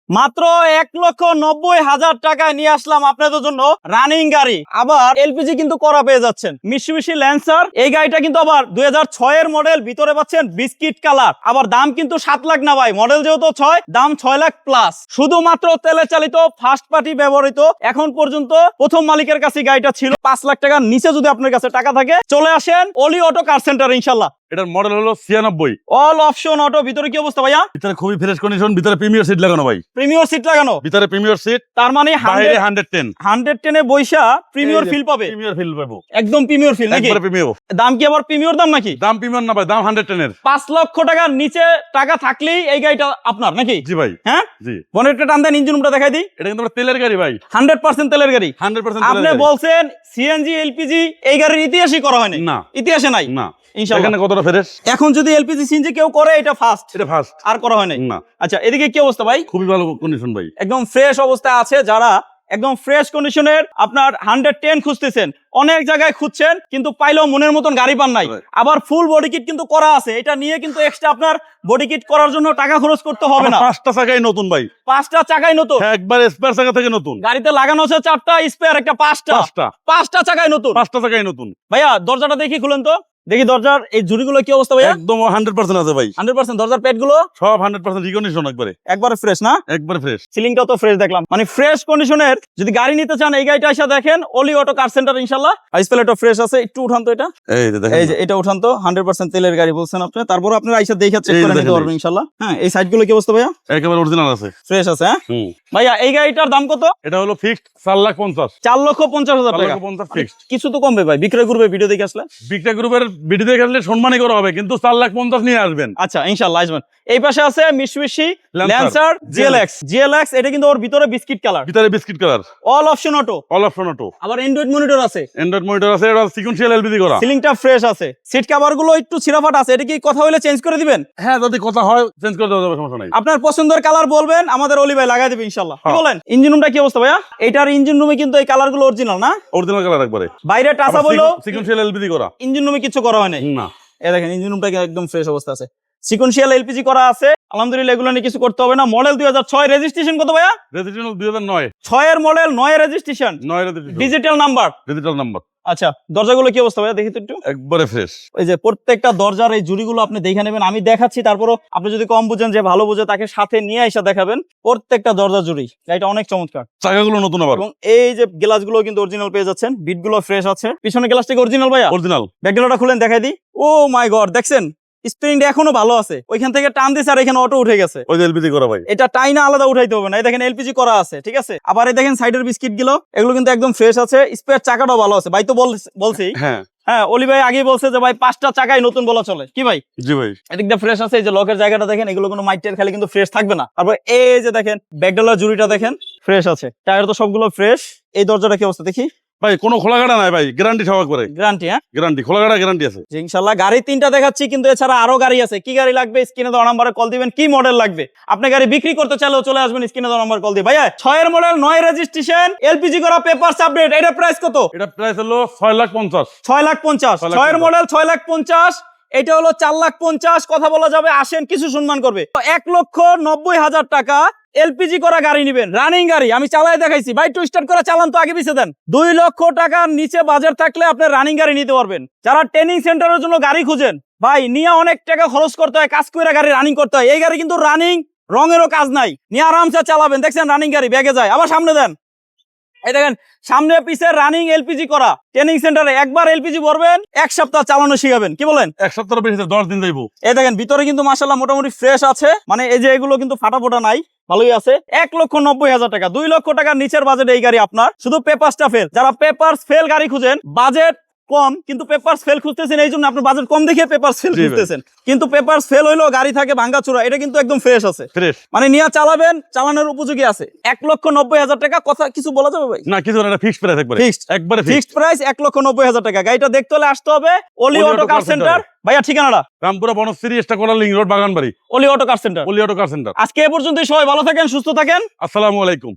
মাত্র ১,৯০,০০০ টাকায় নিয়ে আসলাম আপনাদের জন্য রানিং গাড়ি। আবার এলপিজি কিন্তু করা পেয়ে যাচ্ছেন। মিৎসুবিশি ল্যান্সার, এই গাড়িটা কিন্তু আবার ২০০৬ এর মডেল, ভিতরে পাচ্ছেন বিস্কিট কালার। আবার দাম কিন্তু ৭ লাখ না ভাই, মডেল যেহেতু ৬, দাম ৬ লাখ প্লাস। শুধুমাত্র তেলে চালিত, ফার্স্ট পার্টি ব্যবহৃত। এখন পর্যন্ত প্রথম মালিকের কাছে গাড়িটা ছিল। ৫ লাখ টাকার নিচে যদি আপনার কাছে টাকা থাকে, চলে আসেন অলি অটো কার সেন্টার ইনশাল্লাহ। এটার মডেল হলো ৯৬। All option auto. ভিতরে কি অবস্থা ভাইয়া? ভিতরে খুবই ফ্রেশ কন্ডিশন, ভিতরে প্রিমিয়ার সিট লাগানো ভাই। প্রিমিয়ার সিট লাগানো, ভিতরে প্রিমিয়ার সিট, তার মানে বাইরে 110 110 এ বইসা প্রিমিয়ার ফিল পাবে। প্রিমিয়ার ফিল পাবো, একদম প্রিমিয়ার ফিল নাকি? একবারে প্রিমিয়ার। দাম কি আবার প্রিমিয়ার দাম নাকি? দাম প্রিমিয়ার না ভাই, দাম 110 এর। ৫ লক্ষ টাকার নিচে টাকা থাকলেই এই গাড়িটা আপনার নাকি? জি ভাই। হ্যাঁ জি। বনেটটা টান দেন, ইঞ্জিন রুমটা দেখাই দিই। এটা কিন্তু তেলের গাড়ি ভাই, 100% তেলের গাড়ি। 100% আপনি বলছেন সিএনজি এলপিজি এই গাড়ির ইতিহাসই করা হয়নি। না, ইতিহাসে নাই না ইনশাআল্লাহ। এখানে কতটা ফ্রেশ। এখন যদি এলপিজি সিএনজি কেউ করে, এটা ফার্স্ট, এটা ফার্স্ট, আর করা হয় নাই। না। আচ্ছা, এদিকে কি অবস্থা ভাই? খুবই ভালো কন্ডিশন ভাই, একদম ফ্রেশ অবস্থায় আছে। যারা একদম ফ্রেশ কন্ডিশনের আপনার 110 খুঁজতেছেন, অনেক জায়গায় খুঁজছেন কিন্তু পাইলেও মনের মতন গাড়ি পান নাই। আবার ফুল বডি কিট কিন্তু করা আছে, এটা নিয়ে কিন্তু এক্সট্রা আপনার বডি কিট করার জন্য টাকা খরচ করতে হবে না। 5টা চাকাই নতুন ভাই, 5টা চাকাই নতুন, একবার স্পেয়ার চাকা থেকে নতুন। গাড়িতে লাগানো আছে 4টা, স্পেয়ার একটা 5টা চাকাই নতুন। 5টা চাকাই নতুন। ভাইয়া দরজাটা দেখি, খুলেন তো দেখি। দরজার এই ঝুড়িগুলো কি অবস্থা ভাইয়া? একদম 100% আছে ভাই, 100%। দরজার পেট গুলো সব 100% রিকন্ডিশন, একবারে ফ্রেশ না? একবারে ফ্রেশ। সিলিংটাও তো ফ্রেশ দেখলাম, মানে ফ্রেশ কন্ডিশনের। যদি গাড়ি নিতে চান এই গাড়িটা এসে দেখেন অলি অটো কার সেন্টার ইনশাআল্লাহ। আইস প্লেটও ফ্রেশ আছে। একটু উঠান তো এটা, এই যে দেখেন, এই যে এটা উঠান তো। 100% তেলের গাড়ি বলছেন আপনি, তারপর আপনারা আইসা দেখে চেক করে নিতে পারবেন ইনশাআল্লাহ। হ্যাঁ, এই সাইড গুলো কি অবস্থা ভাইয়া? একেবারে অরিজিনাল আছে, ফ্রেশ আছে। হ্যাঁ ভাইয়া, এই গাড়িটার দাম কত? এটা হলো ফিক্সড 4,50,000। 4,50,000 টাকা। 4,50,000 ফিক্সড। কিছু তো কমবে ভাই, বিক্রয় গ্রুপের ভিডিও দেখে আসলে। বিক্রয় গ্রুপের ভিডিও দেখে আসলে সম্মানই করা হবে, কিন্তু 4,50,000 নিয়ে আসবেন। আচ্ছা ইনশাআল্লাহ আসবেন। এই পাশে আছে মিৎসুবিশি ল্যান্সার ল্যান্সার জিএলএক্স। এটা কিন্তু ওর ভিতরে বিস্কিট কালার, ভিতরে biscuit colour, all option auto. All option auto. আবার অ্যান্ড্রয়েড মনিটর আছে, অ্যান্ড্রয়েড মনিটর আছে, এটা সিকোয়েন্সিয়াল এলবিডি করা। সিলিংটা ফ্রেশ আছে। সিট কভার গুলো একটু ছিঁড়াফাটা আছে, এটা কি কথা হলে চেঞ্জ করে দিবেন? হ্যাঁ, যদি কথা হয় চেঞ্জ করে দেওয়া যাবে, সমস্যা নাই। আপনার পছন্দের কালার বলবেন, আমাদের অলি ভাই লাগাই দেবে ইনশাআল্লাহ। কি বলেন? ইঞ্জিন রুমটা কি অবস্থা ভাইয়া? এটার ইঞ্জিন রুমে কিন্তু এই কালার গুলো অরিজিনাল না? অরিজিনাল কালার একবারে, বাইরে টাচা বলো, সিকোয়েন্সিয়াল এলবিডি করা। ইঞ্জিন রুমে কিছু করা হয় নাই না। এই দেখেন ইঞ্জিন রুমটা একদম ফ্রেশ অবস্থা আছে। সিকোয়েন্সিয়াল এলপিজি করা আছে আলহামদুলিল্লাহ। এগুলো নিয়ে কিছু করতে হবে না। মডেল 2006, রেজিস্ট্রেশন কত ভাইয়া? রেজিস্ট্রেশন 2009। 6 এর মডেল, 9 এর registration, 9 registration, digital number. Digital number. আচ্ছা, দরজাগুলো কি অবস্থা ভাইয়া? দেখি তো একটু। একবারে ফ্রেশ। ওই যে প্রত্যেকটা দরজার এই জুড়িগুলো আপনি দেখে নেবেন, আমি দেখাচ্ছি। তারপরও আপনি যদি কম বুঝেন, যে ভালো বুঝে তাকে সাথে নিয়ে এসে দেখাবেন। প্রত্যেকটা দরজা জুড়ি, এটা অনেক চমৎকার। চাকাগুলো নতুন আবার, এবং এই যে গ্লাসগুলো কিন্তু অরিজিনাল পেয়ে যাচ্ছেন। বিটগুলো ফ্রেশ আছে। পিছনে গ্লাসটা কি অরিজিনাল ভাইয়া? অরিজিনাল। ব্যাকডোরটা খুলেন দেখাই দিই। ও মাই গড, দেখছেন স্প্রিংটা এখনো ভালো আছে। ওইখান থেকে টান দিছে আর এখানে অটো উঠে গেছে। ওই যে এলবিডি করা ভাই, এটা টাইনা আলাদা উঠাইতে হবে না। এই দেখেন এলপিজি করা আছে, ঠিক আছে। আবার এই দেখেন সাইডের বিস্কিট গুলো, এগুলো কিন্তু একদম ফ্রেশ আছে। স্পেয়ার চাকাটাও ভালো আছে। ভাই তো বলছি, হ্যাঁ হ্যাঁ অলি ভাই আগেই বলছে যে ভাই 5টা চাকাই নতুন বলা চলে। কি ভাই? জি ভাই। এদিক দিয়ে ফ্রেশ আছে। এই যে লকের জায়গাটা দেখেন, এগুলো কোনো মাইটের খালি কিন্তু ফ্রেশ থাকবে না। তারপর এই যে দেখেন ব্যাকডোলার জুড়িটা দেখেন ফ্রেশ আছে। টায়ার তো সবগুলো ফ্রেশ। এই দরজাটা কি অবস্থা দেখি ভাই, কোনো খোলা গাড়া নাই ভাই, গ্যারান্টি সবাই করে। গ্যারান্টি? হ্যাঁ গ্যারান্টি, খোলা গাড়া গ্যারান্টি আছে ইনশাআল্লাহ। গাড়ি 3টা দেখাচ্ছি, কিন্তু এছাড়া আরো গাড়ি আছে। কি গাড়ি লাগবে স্ক্রিনে দেওয়া নাম্বারে কল দিবেন। কি মডেল লাগবে? আপনি গাড়ি বিক্রি করতে চাইলেও চলে আসবেন, স্ক্রিনে দেওয়া নাম্বার কল দিয়ে। ভাইয়া 6 এর মডেল, 9 রেজিস্ট্রেশন, এলপিজি করা, পেপারস আপডেট। এটা প্রাইস কত? এটা প্রাইস হলো 6,50,000। 6,50,000। 6 এর মডেল 6,50,000। এটা হলো 4,50,000। কথা বলা যাবে, আসেন কিছু সম্মান করবে। 1,90,000 টাকা এলপিজি করা গাড়ি নিবেন, রানিং গাড়ি। আমি চালাই দেখাইছি ভাই, টু স্টার্ট করা চালান তো আগে পিছিয়ে দেন। 2 লক্ষ টাকার নিচে বাজেট থাকলে আপনি রানিং গাড়ি নিতে পারবেন। যারা ট্রেনিং সেন্টারের জন্য গাড়ি খুঁজেন, ভাই নিয়ে অনেক টাকা খরচ করতে হয়, কাজ করে গাড়ি রানিং করতে হয়। এই গাড়ি কিন্তু রানিং, রঙেরও কাজ নাই, নিয়ে আরামসে চালাবেন। দেখছেন রানিং গাড়ি ব্যাগে যায়। আবার সামনে দেন, এই দেখেন সামনে পিছে রানিং এলপিজি করা। ট্রেনিং সেন্টারে একবার এলপিজি ভরবেন, 1 সপ্তাহ চালানো শিখাবেন। কি বলেন? 1 সপ্তাহ বেশি, 10 দিন যাইবো। এই দেখেন ভিতরে কিন্তু মাশাআল্লাহ মোটামুটি ফ্রেশ আছে। মানে এই যে এগুলো কিন্তু ফাটা নাই, ভালোই আছে। 1,90,000 টাকা। 2 লক্ষ টাকার নিচের বাজেট এই গাড়ি আপনার। শুধু পেপারসটা ফেল। যারা পেপারস ফেল গাড়ি খুঁজেন, বাজেট কম কিন্তু পেপারস ফেল খুঁজতেছেন, এই জন্য আপনি বাজেট কম দেখে পেপারস ফেল খুঁজতেছেন। কিন্তু পেপারস ফেল হইলেও গাড়ি থাকে ভাঙ্গাচুরা, এটা কিন্তু একদম ফ্রেশ আছে। ফ্রেশ মানে নিয়ে চালাবেন, চালানোর উপযোগী আছে। 1,90,000 টাকা। কথা কিছু বলা যাবে ভাই? না, কিছু না, ফিক্সড প্রাইস একবারে। একবারে ফিক্সড প্রাইস 1,90,000 টাকা। গাড়িটা দেখতে হলে আসতে হবে অলি অটো কার সেন্টার। ভাইয়া ঠিকানাটা? রামপুরা বনশ্রী স্টাকোলা লিং রোড, বাগানবাড়ি, অলি অটো কার সেন্টার। অলি অটো কার সেন্টার। আজকে এ পর্যন্তই। সবাই ভালো থাকেন, সুস্থ থাকেন। আসসালামু আলাইকুম।